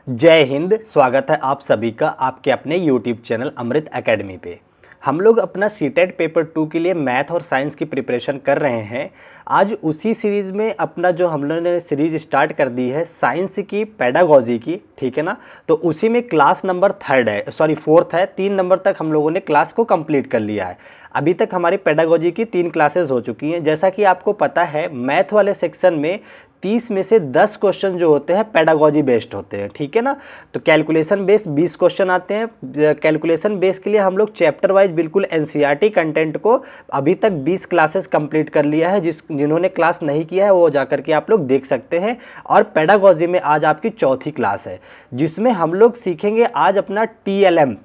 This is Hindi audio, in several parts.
जय हिंद। स्वागत है आप सभी का आपके अपने YouTube चैनल अमृत एकेडमी पे। हम लोग अपना सीटेट पेपर 2 के लिए मैथ और साइंस की प्रिपरेशन कर रहे हैं। आज उसी सीरीज़ में अपना जो हम लोगों ने सीरीज़ स्टार्ट कर दी है साइंस की पेडागोजी की, ठीक है ना। तो उसी में क्लास नंबर 4th है। 3 नंबर तक हम लोगों ने क्लास को कंप्लीट कर लिया है। अभी तक हमारी पेडागोजी की 3 क्लासेस हो चुकी हैं। जैसा कि आपको पता है मैथ वाले सेक्शन में 30 में से 10 क्वेश्चन जो होते हैं पेडागोजी बेस्ड होते हैं, ठीक है ना। तो कैलकुलेशन बेस्ड 20 क्वेश्चन आते हैं। कैलकुलेशन बेस के लिए हम लोग चैप्टर वाइज बिल्कुल एनसीईआरटी कंटेंट को अभी तक 20 क्लासेस कंप्लीट कर लिया है। जिन्होंने क्लास नहीं किया है वो जाकर के आप लोग देख सकते हैं। और पेडागोजी में आज आपकी चौथी क्लास है जिसमें हम लोग सीखेंगे आज अपना टीएलएम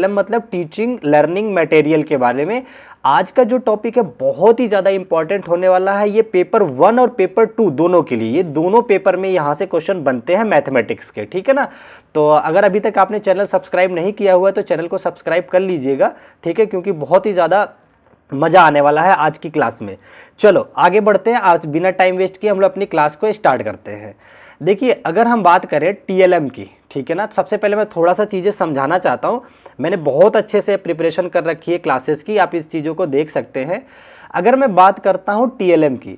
मतलब टीचिंग लर्निंग मटेरियल के बारे में। आज का जो टॉपिक है बहुत ही ज़्यादा इंपॉर्टेंट होने वाला है। ये पेपर 1 और पेपर 2 दोनों के लिए, ये दोनों पेपर में यहाँ से क्वेश्चन बनते हैं मैथमेटिक्स के, ठीक है ना। तो अगर अभी तक आपने चैनल सब्सक्राइब नहीं किया हुआ है तो चैनल को सब्सक्राइब कर लीजिएगा, ठीक है, क्योंकि बहुत ही ज़्यादा मज़ा आने वाला है आज की क्लास में। चलो आगे बढ़ते हैं। आज बिना टाइम वेस्ट किए हम लोग अपनी क्लास को स्टार्ट करते हैं। देखिए, अगर हम बात करें टीएलएम की, ठीक है ना, सबसे पहले मैं थोड़ा सा चीज़ें समझाना चाहता हूँ। मैंने बहुत अच्छे से प्रिपरेशन कर रखी है क्लासेस की, आप इस चीज़ों को देख सकते हैं। अगर मैं बात करता हूँ टीएलएम की,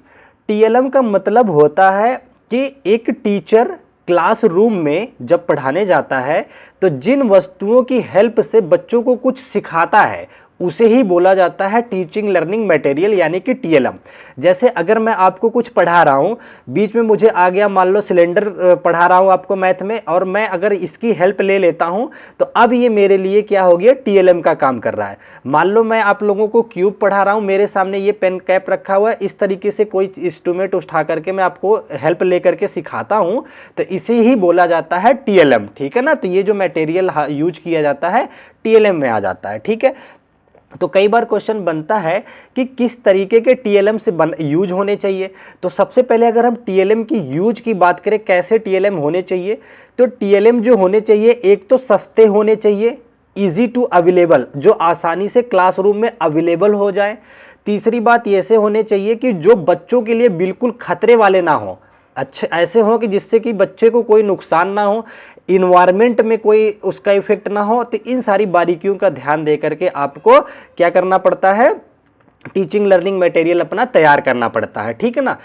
टीएलएम का मतलब होता है कि एक टीचर क्लासरूम में जब पढ़ाने जाता है तो जिन वस्तुओं की हेल्प से बच्चों को कुछ सिखाता है उसे ही बोला जाता है टीचिंग लर्निंग मटेरियल यानी कि टीएलएम। जैसे अगर मैं आपको कुछ पढ़ा रहा हूँ, बीच में मुझे आ गया, मान लो सिलेंडर पढ़ा रहा हूँ आपको मैथ में, और मैं अगर इसकी हेल्प ले लेता हूँ तो अब ये मेरे लिए क्या हो गया, टीएलएम का काम कर रहा है। मान लो मैं आप लोगों को क्यूब पढ़ा रहा हूँ, मेरे सामने ये पेन कैप रखा हुआ है, इस तरीके से कोई इंस्ट्रूमेंट उठा करके मैं आपको हेल्प ले करके सिखाता हूँ तो इसे ही बोला जाता है टीएलएम, ठीक है ना। तो ये जो मटेरियल यूज किया जाता है टीएलएम में आ जाता है, ठीक है। तो कई बार क्वेश्चन बनता है कि किस तरीके के टीएलएम से यूज होने चाहिए। तो सबसे पहले अगर हम टीएलएम की यूज की बात करें, कैसे टीएलएम होने चाहिए, तो टीएलएम जो होने चाहिए एक तो सस्ते होने चाहिए, इजी टू अवेलेबल, जो आसानी से क्लासरूम में अवेलेबल हो जाए। तीसरी बात ये से होने चाहिए कि जो बच्चों के लिए बिल्कुल खतरे वाले ना हो, अच्छे ऐसे हो कि जिससे कि बच्चे को कोई नुकसान ना हो, इन्वायरमेंट में कोई उसका इफेक्ट ना हो। तो इन सारी बारीकियों का ध्यान दे करके आपको क्या करना पड़ता है, टीचिंग लर्निंग मटेरियल अपना तैयार करना पड़ता है, ठीक है ना।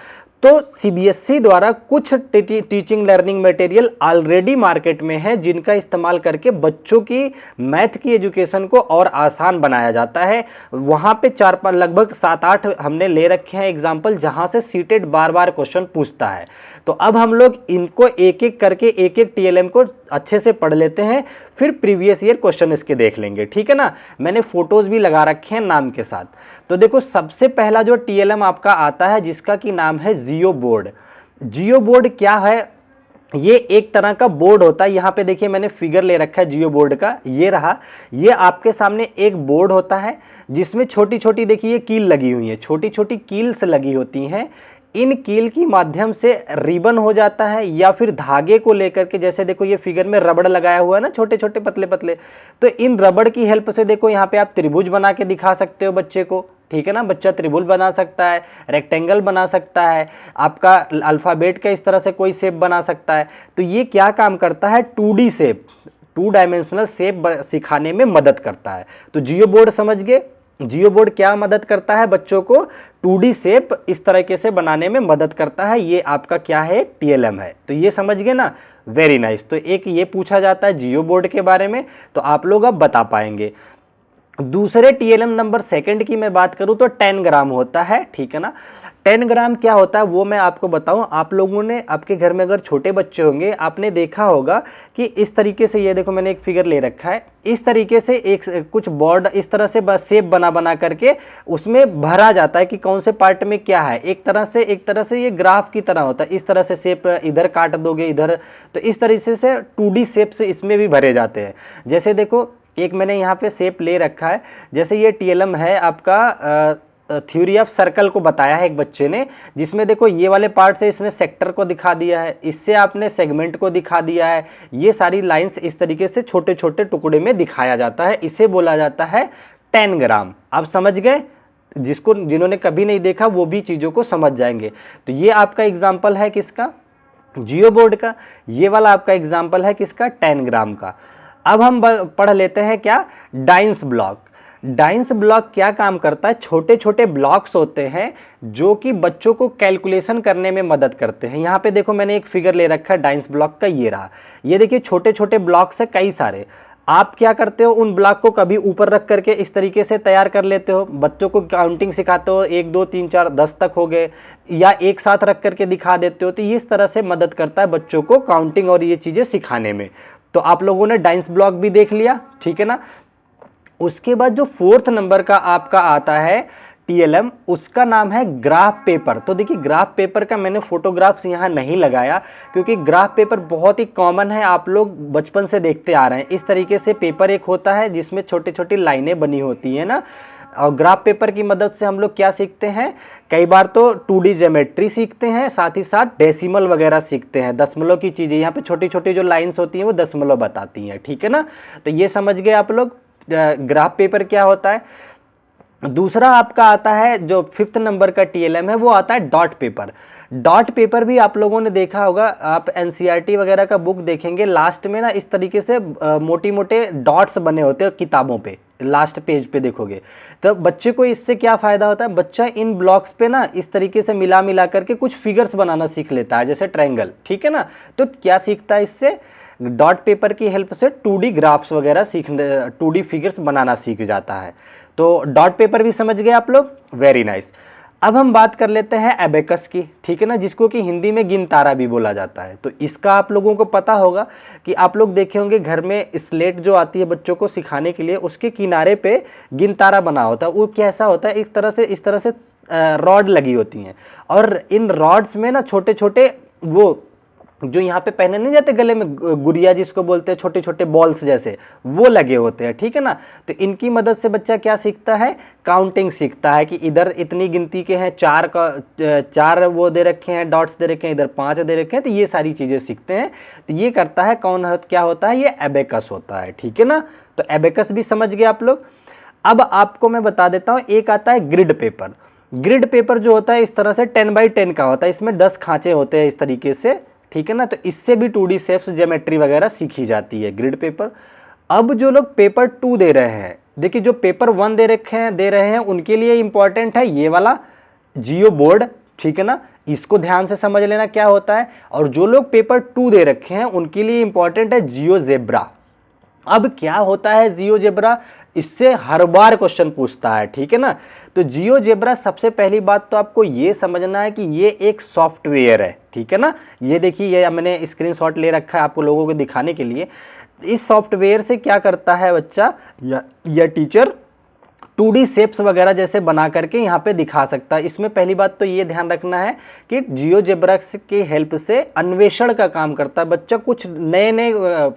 तो सीबीएसई द्वारा कुछ teaching learning material already market में है जिनका इस्तेमाल करके बच्चों की मैथ की एजुकेशन को और आसान बनाया जाता है। वहाँ पे लगभग 7-8 हमने ले रखे हैं एग्जाम्पल जहाँ से सीटेट बार बार क्वेश्चन पूछता है। तो अब हम लोग इनको एक एक करके एक एक टीएलएम को अच्छे से पढ़ लेते हैं, फिर प्रीवियस ईयर क्वेश्चन इसके देख लेंगे, ठीक है ना। मैंने फोटोज भी लगा रखे हैं नाम के साथ। तो देखो, सबसे पहला जो टीएलएम आपका आता है जिसका कि नाम है जियो बोर्ड। जियो बोर्ड क्या है, ये एक तरह का बोर्ड होता है। यहाँ पे देखिए मैंने फिगर ले रखा है जियो बोर्ड का, ये रहा। ये आपके सामने एक बोर्ड होता है जिसमें छोटी छोटी देखिए कील लगी हुई है, छोटी छोटी कील्स लगी होती हैं। इन कील की माध्यम से रिबन हो जाता है या फिर धागे को लेकर के, जैसे देखो ये फिगर में रबड़ लगाया हुआ है ना, छोटे छोटे पतले पतले, तो इन रबड़ की हेल्प से देखो यहाँ पे आप त्रिभुज बना के दिखा सकते हो बच्चे को, ठीक है ना। बच्चा त्रिभुज बना सकता है, रेक्टेंगल बना सकता है, आपका अल्फ़ाबेट का इस तरह से कोई शेप बना सकता है। तो ये क्या काम करता है, 2D शेप, 2 डायमेंशनल शेप सिखाने में मदद करता है। तो जियो बोर्ड समझ गए, जियो बोर्ड क्या मदद करता है, बच्चों को 2D शेप इस तरीके से बनाने में मदद करता है। ये आपका क्या है, टीएलएम है। तो ये समझ गए ना, वेरी नाइस। तो एक ये पूछा जाता है जियो बोर्ड के बारे में, तो आप लोग अब बता पाएंगे। दूसरे टीएलएम नंबर 2 की मैं बात करूं तो 10 ग्राम होता है, ठीक है ना। 10 ग्राम क्या होता है वो मैं आपको बताऊं। आप लोगों ने आपके घर में अगर छोटे बच्चे होंगे आपने देखा होगा कि इस तरीके से, ये देखो मैंने एक फिगर ले रखा है, इस तरीके से एक कुछ बोर्ड इस तरह से बस शेप बना करके उसमें भरा जाता है कि कौन से पार्ट में क्या है। एक तरह से ये ग्राफ की तरह होता है, इस तरह से शेप इधर काट दोगे इधर, तो इस तरीके से 2D शेप से इसमें भी भरे जाते हैं। जैसे देखो एक मैंने यहाँ पे शेप ले रखा है, जैसे ये टीएलएम है आपका थ्योरी ऑफ सर्कल को बताया है एक बच्चे ने, जिसमें देखो ये वाले पार्ट से इसने सेक्टर को दिखा दिया है, इससे आपने सेगमेंट को दिखा दिया है। ये सारी लाइंस इस तरीके से छोटे छोटे टुकड़े में दिखाया जाता है, इसे बोला जाता है 10 ग्राम। आप समझ गए, जिन्होंने कभी नहीं देखा वो भी चीज़ों को समझ जाएंगे। तो ये आपका एग्जाम्पल है किसका, जियो बोर्ड का। ये वाला आपका एग्जाम्पल है किसका, 10 ग्राम का। अब हम पढ़ लेते हैं क्या, डाइंस ब्लॉक। डाइंस ब्लॉक क्या काम करता है, छोटे छोटे ब्लॉक्स होते हैं जो कि बच्चों को कैलकुलेशन करने में मदद करते हैं। यहाँ पे देखो मैंने एक फिगर ले रखा है डाइंस ब्लॉक का, ये रहा। ये देखिए छोटे छोटे ब्लॉक्स है कई सारे। आप क्या करते हो, उन ब्लॉक को कभी ऊपर रख करके इस तरीके से तैयार कर लेते हो, बच्चों को काउंटिंग सिखाते हो, 1 2 3 4 10 तक हो गए, या एक साथ रख करके दिखा देते हो। तो ये इस तरह से मदद करता है बच्चों को काउंटिंग और ये चीज़ें सिखाने में। तो आप लोगों ने डाइंस ब्लॉक भी देख लिया, ठीक है ना। उसके बाद जो 4th नंबर का आपका आता है टीएलएम, उसका नाम है ग्राफ पेपर। तो देखिए ग्राफ पेपर का मैंने फोटोग्राफ्स यहाँ नहीं लगाया क्योंकि ग्राफ पेपर बहुत ही कॉमन है, आप लोग बचपन से देखते आ रहे हैं। इस तरीके से पेपर एक होता है जिसमें छोटी छोटी लाइनें बनी होती है ना, और ग्राफ पेपर की मदद से हम लोग क्या सीखते हैं, कई बार तो 2D ज्योमेट्री सीखते हैं, साथ ही साथ डेसिमल वगैरह सीखते हैं, दशमलव की चीज़ें। यहाँ पे छोटी छोटी जो लाइन्स होती हैं वो दशमलव बताती हैं, ठीक है ना। तो ये समझ गए आप लोग ग्राफ पेपर क्या होता है। दूसरा आपका आता है जो 5th नंबर का टीएलएम है, वो आता है डॉट पेपर। डॉट पेपर भी आप लोगों ने देखा होगा, आप एनसीईआरटी वगैरह का बुक देखेंगे, लास्ट में ना इस तरीके से मोटी मोटे डॉट्स बने होते हैं किताबों पे, लास्ट पेज पे देखोगे। तो बच्चे को इससे क्या फ़ायदा होता है, बच्चा इन ब्लॉक्स पे ना इस तरीके से मिला मिला करके कुछ फिगर्स बनाना सीख लेता है, जैसे ट्रायंगल, ठीक है ना। तो क्या सीखता है इससे, डॉट पेपर की हेल्प से 2D ग्राफ्स वगैरह सीखने, 2D फिगर्स बनाना सीख जाता है। तो डॉट पेपर भी समझ गए आप लोग, वेरी नाइस। अब हम बात कर लेते हैं एबेकस की, ठीक है ना, जिसको कि हिंदी में गिनतारा भी बोला जाता है। तो इसका आप लोगों को पता होगा कि आप लोग देखे होंगे घर में स्लेट जो आती है बच्चों को सिखाने के लिए, उसके किनारे पे गिनतारा बना होता है। वो कैसा होता है, इस तरह से रॉड लगी होती हैं, और इन रॉड्स में ना छोटे छोटे वो जो यहाँ पे पहने नहीं जाते गले में, गुड़िया जिसको बोलते हैं, छोटे छोटे बॉल्स जैसे, वो लगे होते हैं, ठीक है ना। तो इनकी मदद से बच्चा क्या सीखता है, काउंटिंग सीखता है कि इधर इतनी गिनती के हैं, 4 वो दे रखे हैं, डॉट्स दे रखे हैं, इधर 5 दे रखे हैं। तो ये सारी चीज़ें सीखते हैं। तो ये करता है कौन, क्या होता है, ये एबेकस होता है, ठीक है ना। तो एबेकस भी समझ गए आप लोग। अब आपको मैं बता देता हूँ, एक आता है ग्रिड पेपर। ग्रिड पेपर जो होता है इस तरह से 10x10 का होता है, इसमें 10 खांचे होते हैं इस तरीके से, ठीक है ना। तो इससे भी 2D शेप्स, ज्योमेट्री वगैरह सीखी जाती है, ग्रिड पेपर। अब जो लोग पेपर 2 दे रहे हैं, देखिए जो पेपर 1 दे रहे हैं उनके लिए इंपॉर्टेंट है ये वाला जियो बोर्ड, ठीक है ना। इसको ध्यान से समझ लेना क्या होता है। और जो लोग पेपर 2 दे रखे हैं उनके लिए इंपॉर्टेंट है जियो जेब्रा। अब क्या होता है जियो जेब्रा, इससे हर बार क्वेश्चन पूछता है, ठीक है ना। तो जियो जेब्रा, सबसे पहली बात तो आपको ये समझना है कि ये एक सॉफ्टवेयर है, ठीक है ना। ये देखिए, ये मैंने स्क्रीनशॉट ले रखा है आपको लोगों को दिखाने के लिए। इस सॉफ्टवेयर से क्या करता है बच्चा या टीचर, 2D शेप्स वगैरह जैसे बना करके यहाँ पे दिखा सकता है। इसमें पहली बात तो ये ध्यान रखना है कि जियो जेब्रा की हेल्प से अन्वेषण का काम करता है। बच्चा कुछ नए नए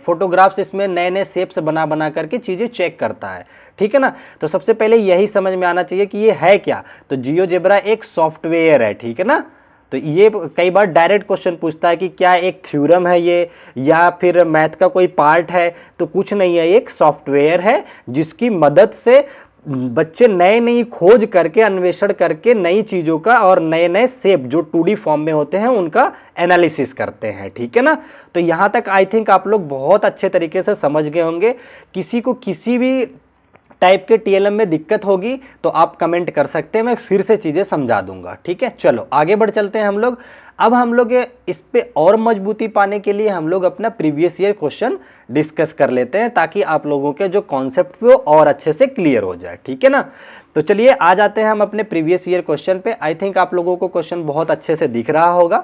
फोटोग्राफ्स, इसमें नए नए शेप्स बना बना करके चीज़ें चेक करता है, ठीक है ना। तो सबसे पहले यही समझ में आना चाहिए कि ये है क्या। तो जियो जेब्रा एक सॉफ्टवेयर है, ठीक है ना। तो ये कई बार डायरेक्ट क्वेश्चन पूछता है कि क्या एक थ्योरम है ये, या फिर मैथ का कोई पार्ट है। तो कुछ नहीं है, एक सॉफ्टवेयर है जिसकी मदद से बच्चे नए नई खोज करके, अन्वेषण करके नई चीज़ों का और नए नए शेप जो 2D फॉर्म में होते हैं उनका एनालिसिस करते हैं, ठीक है ना। तो यहाँ तक आई थिंक आप लोग बहुत अच्छे तरीके से समझ गए होंगे। किसी को किसी भी टाइप के टीएलएम में दिक्कत होगी तो आप कमेंट कर सकते हैं, मैं फिर से चीज़ें समझा दूंगा, ठीक है। चलो आगे बढ़ चलते हैं हम लोग। अब हम लोग इस पे और मजबूती पाने के लिए हम लोग अपना प्रीवियस ईयर क्वेश्चन डिस्कस कर लेते हैं, ताकि आप लोगों के जो कॉन्सेप्ट वो और अच्छे से क्लियर हो जाए, ठीक है ना। तो चलिए आ जाते हैं हम अपने प्रीवियस ईयर क्वेश्चन पे। आई थिंक आप लोगों को क्वेश्चन बहुत अच्छे से दिख रहा होगा।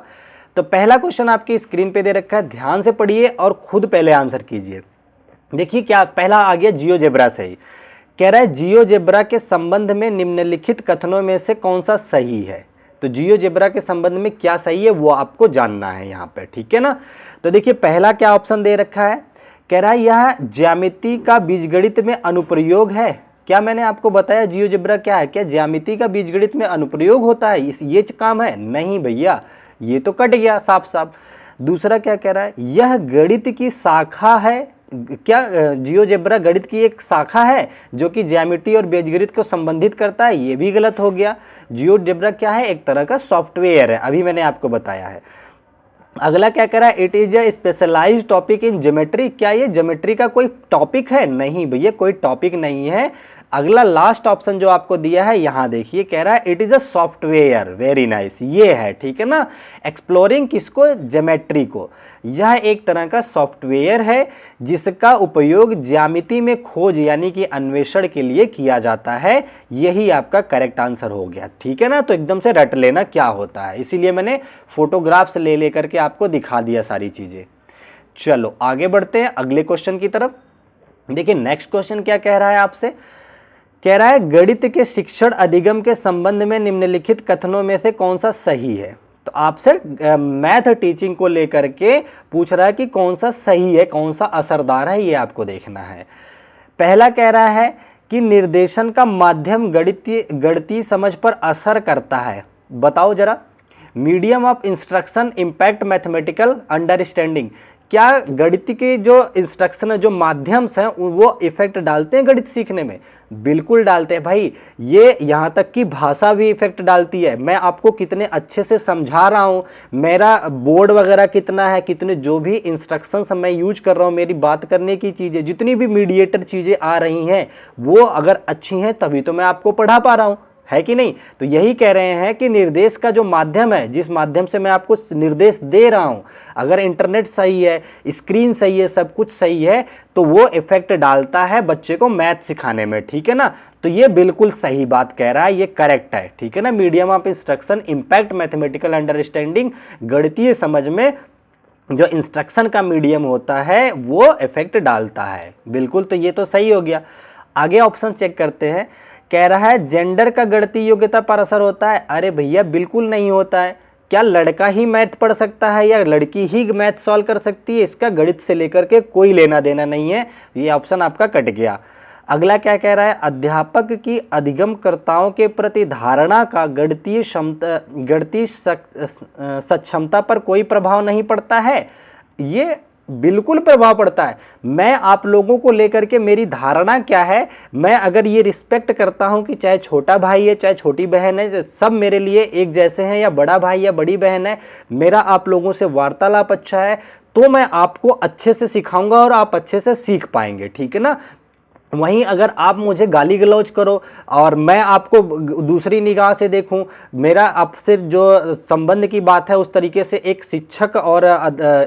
तो पहला क्वेश्चन आपकी स्क्रीन पे दे रखा है, ध्यान से पढ़िए और खुद पहले आंसर कीजिए। देखिए क्या पहला आ गया, जियो जेब्रा से ही कह रहा है, जियो जेब्रा के संबंध में निम्नलिखित कथनों में से कौन सा सही है। तो जियो जेब्रा के संबंध में क्या सही है वो आपको जानना है यहाँ पे, ठीक है ना। तो देखिए पहला क्या ऑप्शन दे रखा है, कह रहा है यह ज्यामिति का बीजगणित में अनुप्रयोग है। क्या मैंने आपको बताया जियो जेब्रा क्या है, क्या ज्यामिति का बीजगणित में अनुप्रयोग होता है, ये काम है? नहीं भैया, ये तो कट गया साफ साफ। दूसरा क्या कह रहा है, यह गणित की शाखा है। क्या जियो जेब्रा गणित की एक शाखा है जो कि ज्यामिति और बीजगणित को संबंधित करता है? ये भी गलत हो गया। जियो जेब्रा क्या है, एक तरह का सॉफ्टवेयर है, अभी मैंने आपको बताया है। अगला क्या कह रहा है, it is a specialised topic in geometry. क्या ये ज्योमेट्री का कोई टॉपिक है? नहीं भैया, कोई टॉपिक नहीं है। अगला लास्ट ऑप्शन जो आपको दिया है यहाँ देखिए, कह रहा है it is a software. Very nice, ये है, ठीक है ना। एक्सप्लोरिंग किसको? ज्योमेट्री को। यह एक तरह का सॉफ्टवेयर है जिसका उपयोग ज्यामिति में खोज यानी कि अन्वेषण के लिए किया जाता है। यही आपका करेक्ट आंसर हो गया, ठीक है ना। तो एकदम से रट लेना क्या होता है, इसीलिए मैंने फोटोग्राफ्स ले लेकर के आपको दिखा दिया सारी चीजें। चलो आगे बढ़ते हैं अगले क्वेश्चन की तरफ। देखिए नेक्स्ट क्वेश्चन क्या कह रहा है आपसे, कह रहा है गणित के शिक्षण अधिगम के संबंध में निम्नलिखित कथनों में से कौन सा सही है। तो आपसे मैथ टीचिंग को लेकर के पूछ रहा है कि कौन सा सही है, कौन सा असरदार है, ये आपको देखना है। पहला कह रहा है कि निर्देशन का माध्यम गणितीय समझ पर असर करता है। बताओ जरा, medium of instruction impact mathematical understanding. क्या गणित के जो इंस्ट्रक्शन है, जो माध्यम हैं, वो इफेक्ट डालते हैं गणित सीखने में? बिल्कुल डालते हैं भाई। ये यहाँ तक कि भाषा भी इफेक्ट डालती है। मैं आपको कितने अच्छे से समझा रहा हूँ, मेरा बोर्ड वगैरह कितना है, कितने जो भी इंस्ट्रक्शंस मैं यूज कर रहा हूँ, मेरी बात करने की चीज़ें, जितनी भी मीडिएटर चीज़ें आ रही हैं, वो अगर अच्छी हैं तभी तो मैं आपको पढ़ा पा रहा हूँ, है कि नहीं। तो यही कह रहे हैं कि निर्देश का जो माध्यम है, जिस माध्यम से मैं आपको निर्देश दे रहा हूं, अगर इंटरनेट सही है, स्क्रीन सही है, सब कुछ सही है, तो वो इफेक्ट डालता है बच्चे को मैथ सिखाने में, ठीक है ना। तो ये बिल्कुल सही बात कह रहा है, ये करेक्ट है, ठीक है ना। Medium of instruction impact mathematical understanding, गणितीय समझ में जो इंस्ट्रक्शन का मीडियम होता है वो इफेक्ट डालता है, बिल्कुल। तो ये तो सही हो गया। आगे ऑप्शन चेक करते हैं। कह रहा है जेंडर का गणितीय योग्यता पर असर होता है। अरे भैया बिल्कुल नहीं होता है। क्या लड़का ही मैथ पढ़ सकता है या लड़की ही मैथ सॉल्व कर सकती है? इसका गणित से लेकर के कोई लेना देना नहीं है, ये ऑप्शन आपका कट गया। अगला क्या कह रहा है, अध्यापक की अधिगमकर्ताओं के प्रति धारणा का गणितीय सक्षमता पर कोई प्रभाव नहीं पड़ता है। ये बिल्कुल प्रभाव पड़ता है। मैं आप लोगों को लेकर के मेरी धारणा क्या है, मैं अगर ये रिस्पेक्ट करता हूं कि चाहे छोटा भाई है चाहे छोटी बहन है, सब मेरे लिए एक जैसे हैं, या बड़ा भाई या बड़ी बहन है, मेरा आप लोगों से वार्तालाप अच्छा है, तो मैं आपको अच्छे से सिखाऊंगा और आप अच्छे से सीख पाएंगे, ठीक है ना। वहीं अगर आप मुझे गाली गलौज करो और मैं आपको दूसरी निगाह से देखूं, मेरा आपसे जो संबंध की बात है उस तरीके से एक शिक्षक और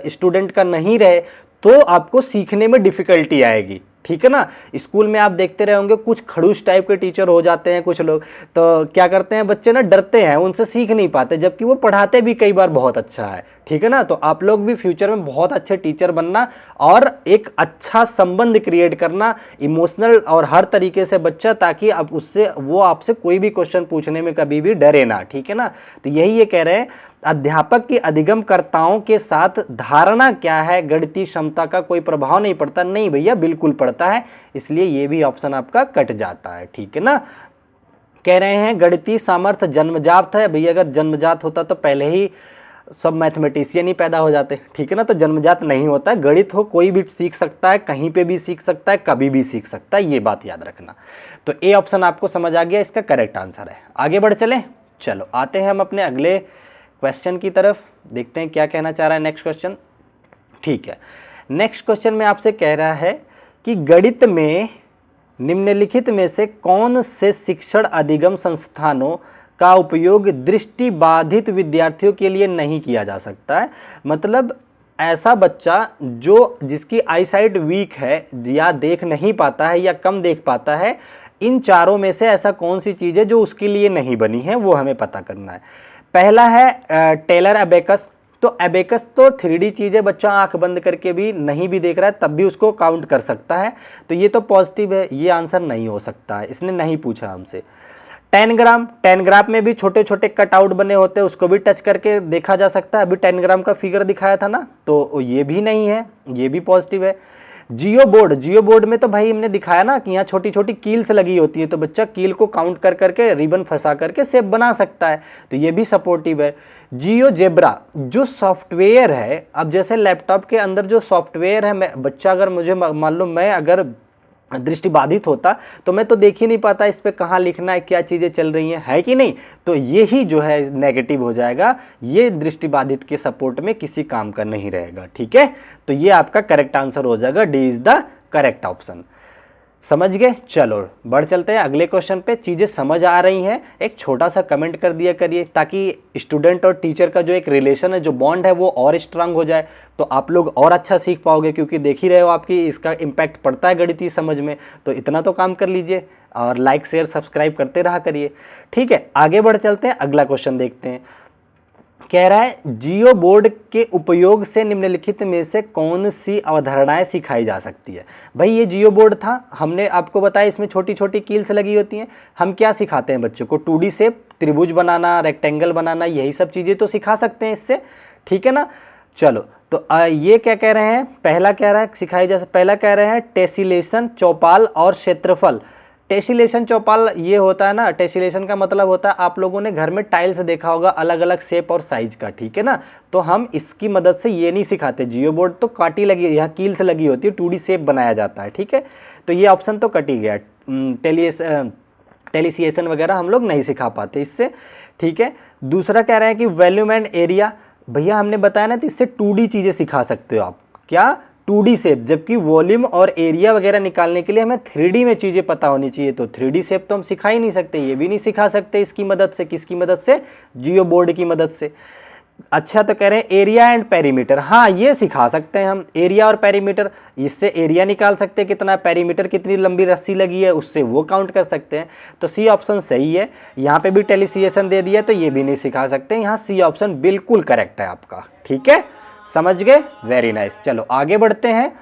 स्टूडेंट का नहीं रहे, तो आपको सीखने में डिफिकल्टी आएगी, ठीक है ना। स्कूल में आप देखते रहे होंगे कुछ खड़ूस टाइप के टीचर हो जाते हैं कुछ लोग, तो क्या करते हैं बच्चे ना, डरते हैं, उनसे सीख नहीं पाते, जबकि वो पढ़ाते भी कई बार बहुत अच्छा है, ठीक है ना। तो आप लोग भी फ्यूचर में बहुत अच्छे टीचर बनना और एक अच्छा संबंध क्रिएट करना इमोशनल और हर तरीके से बच्चा, ताकि अब उससे वो आपसे कोई भी क्वेश्चन पूछने में कभी भी डरे ना, ठीक है ना। तो यही ये कह रहे हैं, अध्यापक की अधिगमकर्ताओं के साथ धारणा क्या है, गणितीय क्षमता का कोई प्रभाव नहीं पड़ता। नहीं भैया बिल्कुल पड़ता है, इसलिए ये भी ऑप्शन आपका कट जाता है, ठीक है ना। कह रहे हैं गणितीय सामर्थ्य जन्मजात है। भैया अगर जन्मजात होता तो पहले ही सब मैथमेटिशियन ही पैदा हो जाते, ठीक है ना। तो जन्मजात नहीं होता है, गणित हो कोई भी सीख सकता है, कहीं पे भी सीख सकता है, कभी भी सीख सकता है, ये बात याद रखना। तो ए ऑप्शन आपको समझ आ गया, इसका करेक्ट आंसर है। आगे बढ़ चले, चलो आते हैं हम अपने अगले क्वेश्चन की तरफ, देखते हैं क्या कहना चाह रहा है नेक्स्ट क्वेश्चन। ठीक है, नेक्स्ट क्वेश्चन में आपसे कह रहा है कि गणित में निम्नलिखित में से कौन से शिक्षण अधिगम संस्थानों का उपयोग दृष्टिबाधित विद्यार्थियों के लिए नहीं किया जा सकता है। मतलब ऐसा बच्चा जो जिसकी आईसाइट वीक है, या देख नहीं पाता है या कम देख पाता है, इन चारों में से ऐसा कौन सी चीज़ है जो उसके लिए नहीं बनी है, वो हमें पता करना है। पहला है टेलर एबेकस। तो एबेकस तो 3D चीज़ है, बच्चा आंख बंद करके भी नहीं भी देख रहा है तब भी उसको काउंट कर सकता है, तो ये तो पॉजिटिव है, ये आंसर नहीं हो सकता है, इसने नहीं पूछा हमसे। 10 ग्राम, 10 ग्राम में भी छोटे छोटे कटआउट बने होते हैं, उसको भी टच करके देखा जा सकता है, अभी 10 ग्राम का फिगर दिखाया था ना, तो ये भी नहीं है, ये भी पॉजिटिव है। जियो बोर्ड, जियो बोर्ड में तो भाई हमने दिखाया ना कि यहाँ छोटी छोटी कील्स लगी होती है, तो बच्चा कील को काउंट कर करके रिबन फंसा करके शेप बना सकता है, तो ये भी सपोर्टिव है। जियो जेब्रा जो सॉफ्टवेयर है, अब जैसे लैपटॉप के अंदर जो सॉफ्टवेयर है, मैं बच्चा अगर मुझे मान लो मैं अगर दृष्टिबाधित होता तो मैं तो देख ही नहीं पाता इस पे कहाँ लिखना है, क्या चीज़ें चल रही हैं, है कि नहीं। तो ये ही जो है नेगेटिव हो जाएगा, ये दृष्टिबाधित के सपोर्ट में किसी काम का नहीं रहेगा, ठीक है। तो ये आपका करेक्ट आंसर हो जाएगा, D is the correct option. समझ गए। चलो बढ़ चलते हैं अगले क्वेश्चन पे। चीज़ें समझ आ रही हैं एक छोटा सा कमेंट कर दिया करिए, ताकि स्टूडेंट और टीचर का जो एक रिलेशन है, जो बॉन्ड है, वो और स्ट्रांग हो जाए, तो आप लोग और अच्छा सीख पाओगे। क्योंकि देख ही रहे हो आपकी इसका इम्पैक्ट पड़ता है गणितीय समझ में, तो इतना तो काम कर लीजिए और लाइक शेयर सब्सक्राइब करते रहा करिए, ठीक है। आगे बढ़ चलते हैं, अगला क्वेश्चन देखते हैं। कह रहा है जियो बोर्ड के उपयोग से निम्नलिखित में से कौन सी अवधारणाएं सिखाई जा सकती है। भाई ये जियो बोर्ड था, हमने आपको बताया इसमें छोटी छोटी कील्स लगी होती हैं। हम क्या सिखाते हैं बच्चों को, 2D से त्रिभुज बनाना, रेक्टेंगल बनाना, यही सब चीज़ें तो सिखा सकते हैं इससे, ठीक है ना। चलो तो ये क्या कह रहे हैं, पहला कह रहा है सिखाई जा, पहला कह रहे हैं टेसिलेशन, चौपाल और क्षेत्रफल। टेसिलेशन चौपाल ये होता है ना, टेसिलेशन का मतलब होता है, आप लोगों ने घर में टाइल्स देखा होगा अलग अलग शेप और साइज का, ठीक है ना। तो हम इसकी मदद से ये नहीं सिखाते, जियो बोर्ड तो काटी लगी, यहाँ कील्स लगी होती है, 2D शेप बनाया जाता है, ठीक है। तो ये ऑप्शन तो कट ही गया, टेलीसिएशन वगैरह हम लोग नहीं सिखा पाते इससे, ठीक है। दूसरा कह रहे हैं कि वॉल्यूम एंड एरिया, भैया हमने बताया ना, तो इससे 2D चीज़ें सिखा सकते हो आप, क्या 2D शेप, जबकि वॉल्यूम और एरिया वगैरह निकालने के लिए हमें 3D में चीज़ें पता होनी चाहिए। तो 3D शेप तो हम सिखा ही नहीं सकते, ये भी नहीं सिखा सकते इसकी मदद से, किसकी मदद से, जियो बोर्ड की मदद से। अच्छा तो कह रहे हैं एरिया एंड पेरीमीटर, हाँ ये सिखा सकते हैं हम, एरिया और पेरीमीटर, इससे एरिया निकाल सकते हैं कितना, पेरीमीटर कितनी लंबी रस्सी लगी है उससे वो काउंट कर सकते हैं। तो सी ऑप्शन सही है। यहाँ पे भी टेलीसिएशन दे दिया तो ये भी नहीं सिखा सकते, यहाँ सी ऑप्शन बिल्कुल करेक्ट है आपका, ठीक है। समझ गए, वेरी नाइस। चलो आगे बढ़ते हैं।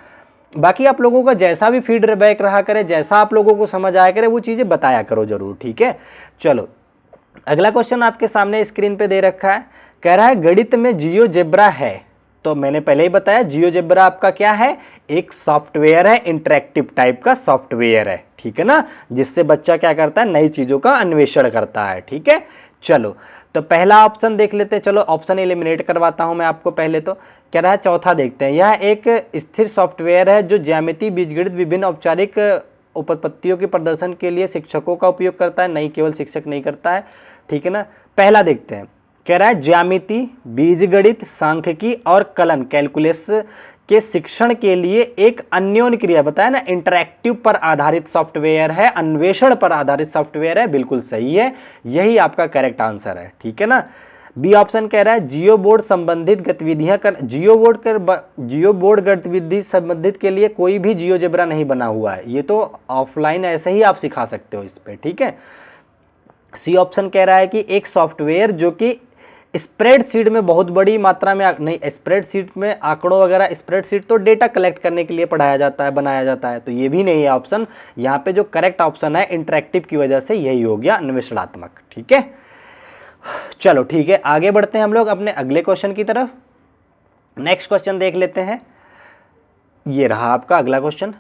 बाकी आप लोगों का जैसा भी फीडबैक रहा करे, जैसा आप लोगों को समझ आया करे, वो चीज़ें बताया करो जरूर, ठीक है। चलो अगला क्वेश्चन आपके सामने स्क्रीन पे दे रखा है, कह रहा है गणित में जियोजेब्रा है। तो मैंने पहले ही बताया जियोजेब्रा आपका क्या है, एक सॉफ्टवेयर है, इंटरेक्टिव टाइप का सॉफ्टवेयर है, ठीक है ना, जिससे बच्चा क्या करता है, नई चीज़ों का अन्वेषण करता है, ठीक है। चलो तो पहला ऑप्शन देख लेते हैं, चलो ऑप्शन एलिमिनेट करवाता हूं मैं आपको पहले। तो कह रहा है चौथा देखते हैं, यह एक स्थिर सॉफ्टवेयर है जो ज्यामिति, बीजगणित, विभिन्न औपचारिक उपपत्तियों के प्रदर्शन के लिए शिक्षकों का उपयोग करता है, नहीं केवल शिक्षक नहीं करता है, ठीक है ना। पहला देखते हैं, कह रहा है ज्यामिति, बीजगणित, सांख्यिकी और कलन, कैलकुलस के शिक्षण के लिए एक अन्योन्य क्रिया, बताया ना, इंटरैक्टिव पर आधारित सॉफ्टवेयर है, अन्वेषण पर आधारित सॉफ्टवेयर है, बिल्कुल सही है, यही आपका करेक्ट आंसर है, ठीक है ना। बी ऑप्शन कह रहा है जियो बोर्ड संबंधित गतिविधियां कर, जियो बोर्ड गतिविधि संबंधित के लिए कोई भी जियोजेब्रा नहीं बना हुआ है, ये तो ऑफलाइन ऐसे ही आप सिखा सकते हो इस पे, ठीक है। सी ऑप्शन कह रहा है कि एक सॉफ्टवेयर जो कि स्प्रेडशीट में बहुत बड़ी मात्रा में, नहीं स्प्रेडशीट में आंकड़ों वगैरह, स्प्रेडशीट तो डेटा कलेक्ट करने के लिए पढ़ाया जाता है, बनाया जाता है, तो ये भी नहीं है ऑप्शन। यहाँ पे जो करेक्ट ऑप्शन है इंटरेक्टिव की वजह से यही हो गया, अन्वेषणात्मक, ठीक है। चलो ठीक है, आगे बढ़ते हैं हम लोग अपने अगले क्वेश्चन की तरफ। नेक्स्ट क्वेश्चन देख लेते हैं, ये रहा आपका अगला क्वेश्चन।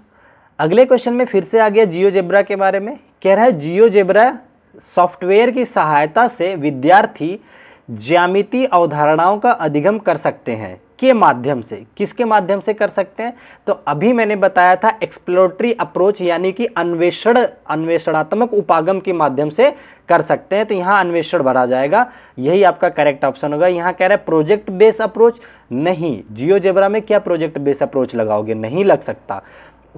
अगले क्वेश्चन में फिर से आ गया जियोजेब्रा के बारे में। कह रहा है जियोजेब्रा सॉफ्टवेयर की सहायता से विद्यार्थी ज्यामितीय अवधारणाओं का अधिगम कर सकते हैं के माध्यम से, किसके माध्यम से कर सकते हैं, तो अभी मैंने बताया था एक्सप्लोरेटरी अप्रोच, यानी कि अन्वेषणात्मक उपागम के माध्यम से कर सकते हैं। तो यहाँ अन्वेषण भरा जाएगा, यही आपका करेक्ट ऑप्शन होगा। यहाँ कह रहा है प्रोजेक्ट बेस अप्रोच, नहीं, जियोजेब्रा में क्या प्रोजेक्ट बेस अप्रोच लगाओगे, नहीं लग सकता।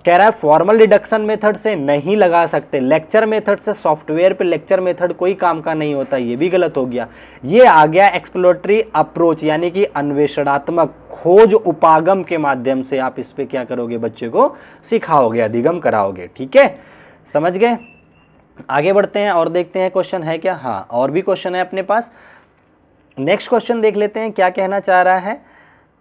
कह रहा है फॉर्मल डिडक्शन मेथड से, नहीं लगा सकते। लेक्चर मेथड से, सॉफ्टवेयर पे लेक्चर मेथड कोई काम का नहीं होता, ये भी गलत हो गया। ये आ गया एक्सप्लोरेटरी अप्रोच, यानी कि अन्वेषणात्मक खोज उपागम के माध्यम से आप इस पे क्या करोगे, बच्चे को सिखाओगे, अधिगम कराओगे, ठीक है। समझ गए। आगे बढ़ते हैं और देखते हैं क्वेश्चन है क्या, हाँ और भी क्वेश्चन है अपने पास। नेक्स्ट क्वेश्चन देख लेते हैं क्या कहना चाह रहा है।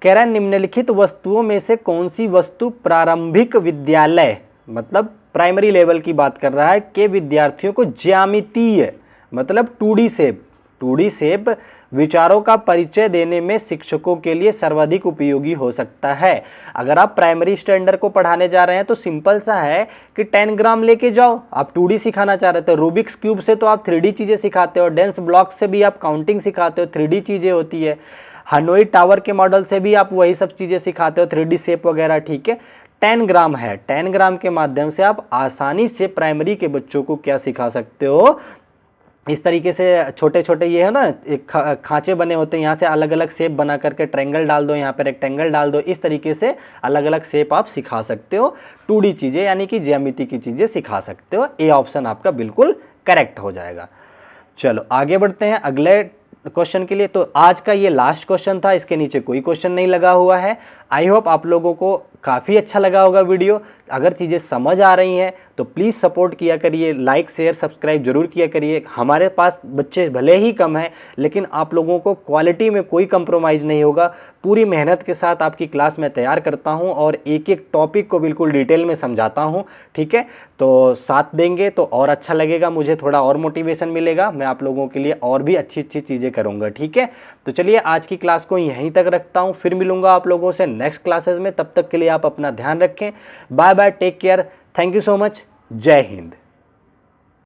कह रहा है निम्नलिखित वस्तुओं में से कौन सी वस्तु प्रारंभिक विद्यालय, मतलब प्राइमरी लेवल की बात कर रहा है, के विद्यार्थियों को ज्यामितीय मतलब 2D शेप विचारों का परिचय देने में शिक्षकों के लिए सर्वाधिक उपयोगी हो सकता है। अगर आप प्राइमरी स्टैंडर्ड को पढ़ाने जा रहे हैं तो सिंपल सा है कि 10 ग्राम लेके जाओ, आप 2D सिखाना चाह रहे थे, रूबिक्स क्यूब से तो आप 3D चीज़ें सिखाते हो, डेंस ब्लॉक से भी आप काउंटिंग सिखाते हो, 3D चीज़ें होती है, हनोई टावर के मॉडल से भी आप वही सब चीज़ें सिखाते हो, 3D शेप वगैरह, ठीक है। 10 ग्राम है। 10 ग्राम के माध्यम से आप आसानी से प्राइमरी के बच्चों को क्या सिखा सकते हो, इस तरीके से छोटे छोटे ये है ना एक खांचे बने होते हैं, यहाँ से अलग अलग शेप बना करके ट्रायंगल डाल दो, यहाँ पर रेक्टेंगल डाल दो, इस तरीके से अलग अलग शेप आप सिखा सकते हो। 2D चीज़ें यानी कि ज्यामिति की चीज़ें सिखा सकते हो। ए ऑप्शन आपका बिल्कुल करेक्ट हो जाएगा। चलो आगे बढ़ते हैं अगले क्वेश्चन के लिए। तो आज का ये लास्ट क्वेश्चन था, इसके नीचे कोई क्वेश्चन नहीं लगा हुआ है। आई होप आप लोगों को काफ़ी अच्छा लगा होगा वीडियो। अगर चीज़ें समझ आ रही हैं तो प्लीज़ सपोर्ट किया करिए, लाइक शेयर सब्सक्राइब जरूर किया करिए। हमारे पास बच्चे भले ही कम हैं, लेकिन आप लोगों को क्वालिटी में कोई कंप्रोमाइज़ नहीं होगा। पूरी मेहनत के साथ आपकी क्लास में तैयार करता हूं और एक एक टॉपिक को बिल्कुल डिटेल में समझाता हूं, ठीक है। तो साथ देंगे तो और अच्छा लगेगा, मुझे थोड़ा और मोटिवेशन मिलेगा, मैं आप लोगों के लिए और भी अच्छी अच्छी चीज़ें करूँगा, ठीक है। तो चलिए आज की क्लास को यहीं तक रखता हूँ, फिर मिलूंगा आप लोगों से नेक्स्ट क्लासेस में। तब तक के लिए आप अपना ध्यान रखें। Bye bye, take care, thank you so much, जय हिंद।